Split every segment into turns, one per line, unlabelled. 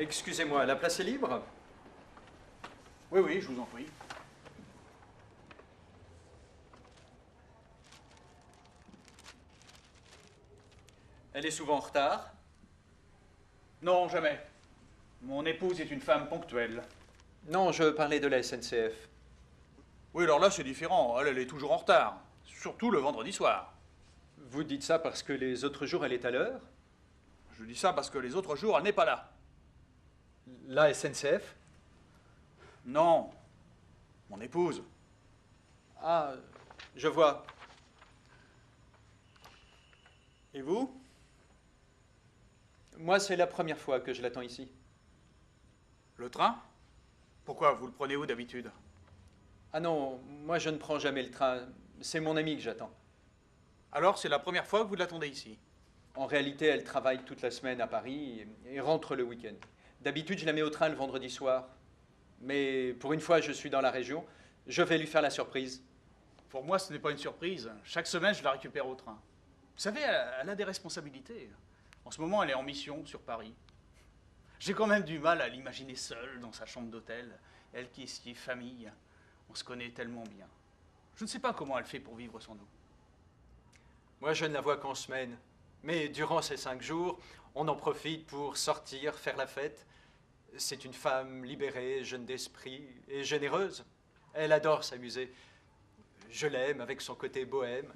Excusez-moi, la place est libre?
Oui, oui, je vous en prie.
Elle est souvent en retard?
Non, jamais. Mon épouse est une femme ponctuelle.
Non, je parlais de la SNCF.
Oui, alors là, c'est différent. Elle est toujours en retard. Surtout le vendredi soir.
Vous dites ça parce que les autres jours, elle est à l'heure?
Je dis ça parce que les autres jours, elle n'est pas là.
La SNCF?
Non. Mon épouse.
Ah, je vois.
Et vous?
Moi, c'est la première fois que je l'attends ici.
Le train? Pourquoi? Vous le prenez où d'habitude?
Ah non, moi je ne prends jamais le train. C'est mon amie que j'attends.
Alors, c'est la première fois que vous l'attendez ici?
En réalité, elle travaille toute la semaine à Paris et rentre le week-end. D'habitude, je la mets au train le vendredi soir. Mais pour une fois, je suis dans la région. Je vais lui faire la surprise.
Pour moi, ce n'est pas une surprise. Chaque semaine, je la récupère au train. Vous savez, elle a des responsabilités. En ce moment, elle est en mission sur Paris. J'ai quand même du mal à l'imaginer seule dans sa chambre d'hôtel. Elle qui est si famille. On se connaît tellement bien. Je ne sais pas comment elle fait pour vivre sans nous.
Moi, je ne la vois qu'en semaine. Mais durant ces 5 jours, on en profite pour sortir, faire la fête. C'est une femme libérée, jeune d'esprit et généreuse. Elle adore s'amuser. Je l'aime avec son côté bohème.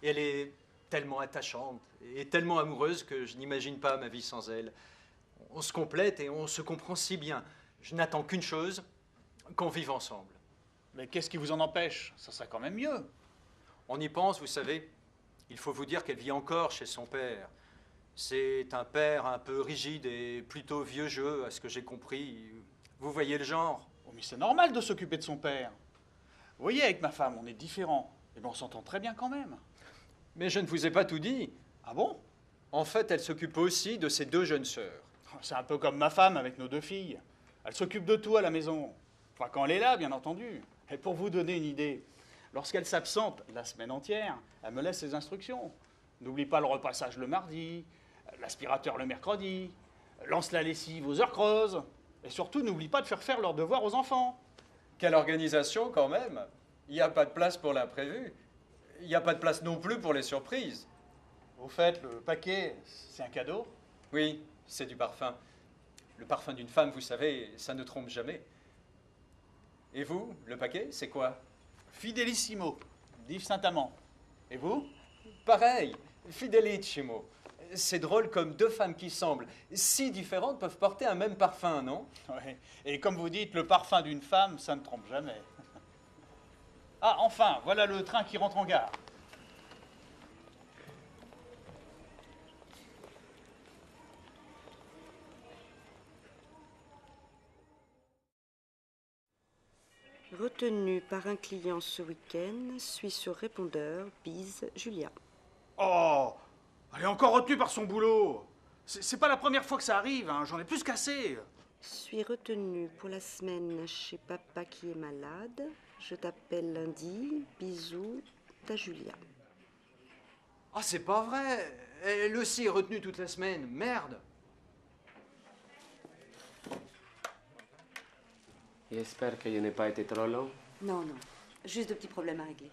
Et elle est tellement attachante et tellement amoureuse que je n'imagine pas ma vie sans elle. On se complète et on se comprend si bien. Je n'attends qu'une chose, qu'on vive ensemble.
Mais qu'est-ce qui vous en empêche? Ça serait quand même mieux.
On y pense, vous savez. Il faut vous dire qu'elle vit encore chez son père. C'est un père un peu rigide et plutôt vieux jeu, à ce que j'ai compris. Vous voyez le genre?
Oh, mais c'est normal de s'occuper de son père. Vous voyez, avec ma femme, on est différents. Et bien, on s'entend très bien quand même.
Mais je ne vous ai pas tout dit.
Ah bon?
En fait, elle s'occupe aussi de ses 2 jeunes sœurs.
C'est un peu comme ma femme avec nos 2 filles. Elle s'occupe de tout à la maison. Enfin, quand elle est là, bien entendu. Et pour vous donner une idée, lorsqu'elle s'absente la semaine entière, elle me laisse ses instructions. N'oublie pas le repassage le mardi, l'aspirateur le mercredi, lance la lessive aux heures creuses. Et surtout, n'oublie pas de faire leurs devoirs aux enfants.
Quelle organisation quand même! Il n'y a pas de place pour l'imprévu. Il n'y a pas de place non plus pour les surprises.
Au fait, le paquet, c'est un cadeau?
Oui, c'est du parfum. Le parfum d'une femme, vous savez, ça ne trompe jamais. Et vous, le paquet, c'est quoi?
Fidelissimo, d'Yves Saint-Amand. Et vous?
Pareil, Fidelissimo. C'est drôle comme 2 femmes qui semblent si différentes peuvent porter un même parfum, non?
Oui. Et comme vous dites, le parfum d'une femme, ça ne trompe jamais. Ah, enfin, voilà le train qui rentre en gare.
Retenu par un client ce week-end, suis sur répondeur, bise, Julia.
Oh, elle est encore retenue par son boulot. C'est pas la première fois que ça arrive, hein. J'en ai plus qu'assez.
Suis retenu pour la semaine chez papa qui est malade. Je t'appelle lundi, bisous, ta Julia.
Ah, c'est pas vrai! Elle aussi est retenue toute la semaine, merde!
J'espère que je n'ai pas été trop long.
Non, non, juste de petits problèmes à régler.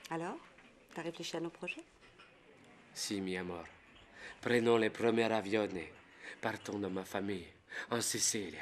Alors, t'as réfléchi à nos projets?
Si, mi amor. Prenons les premiers avions. Partons de ma famille, en Sicile.